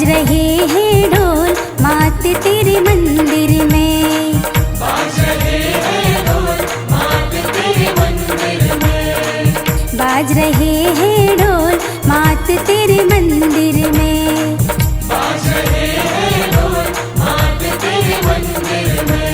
बाज रहे हैं ढोल मात तेरे मंदिर में। बाज रहे हैं ढोल मात तेरे मंदिर में। बाज रहे हैं ढोल मात तेरे मंदिर में। बाज रहे हैं ढोल मात तेरे मंदिर में।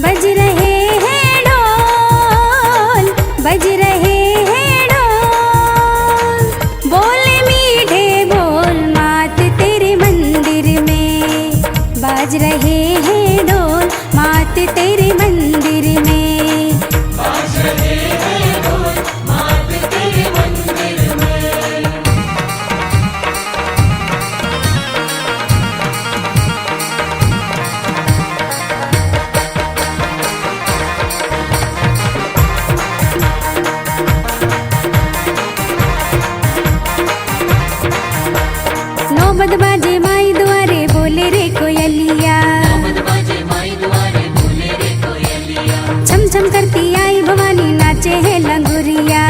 बज रहे हैं ढोल बज रहे हैं ढोल बोले मीठे बोल मात तेरे मंदिर में। बाज रहे हैं ढोल मात तेरे मंदिर में। बाज रहे हैं ढोल मात तेरे मंदिर में। नौबत बाजे माई द्वारे बोले रे कोयलिया। नौबत बाजे माई द्वारे बोले रे कोयलिया। छम छम करती आई भवानी नाचे है लंगुरिया।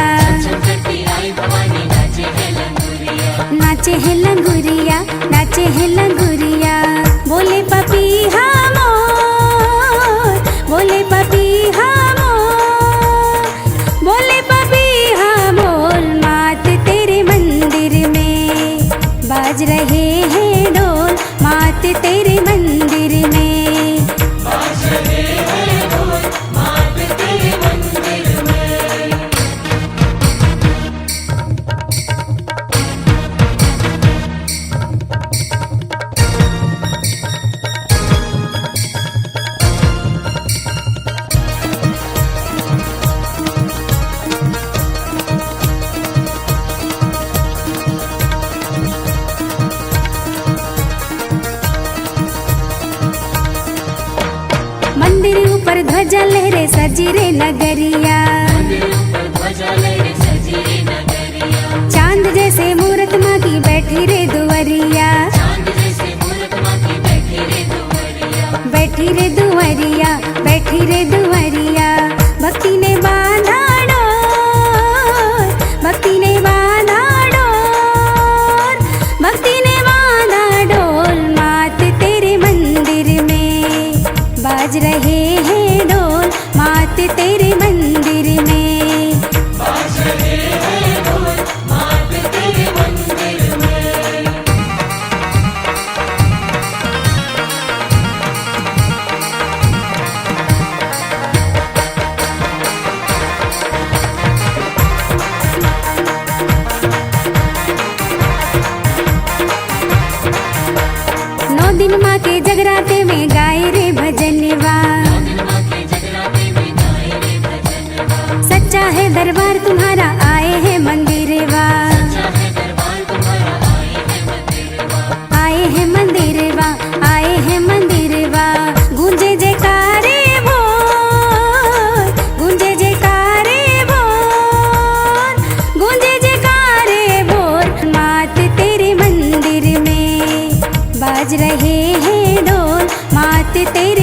छम करती आई भवानी नाचे है लंगुरिया। नाचे है लंगुरिया नाचे है लंगुरिया बोले पपीहा मोर बोले पपीहा मोर बोले पपीहा बोल मात तेरे मंदिर में। बाज रहे हैं ढोल मात तेरे मंदिर में। बाज रहे हैं ढोल मात तेरे मंदिर में। मंदिर ऊपर ध्वजा लहरे सजी रे नगरिया। मंदिर ऊपर ध्वजा लहरे सजी रे नगरिया। चांद जैसे मूरत माँ की बैठी रे दुवरिया। चांद जैसे मूरत माँ की बैठी रे दुवरिया। बैठी रे दुवरिया बैठी रे दुवरिया भक्ति ने बांधा डोर भक्ति ने बांधा डोर भक्ति ने बांधा डोल मात तेरे मंदिर में। बाज रहे हैं ढोल मात तेरे मंदिर में। बाज रहे हैं ढोल मात तेरे मंदिर में। नौ दिन माँ के जगराते में गाए रे भजनवा। दिन माँ के जगराते में गाए रे भजनवा। सच्चा है दरबार तुम्हारा आए हैं मंदिरवा। चाहे दरबार तुम्हारा आए हैं मंदिरवा। आए हैं मंदिरवा आए हैं मंदिरवा गूंजे जयकारे बोल गूंजे जयकारे बोल गूंजे जयकारे बोल मात तेरे मंदिर में। बाज रहे हैं ढोल मात तेरे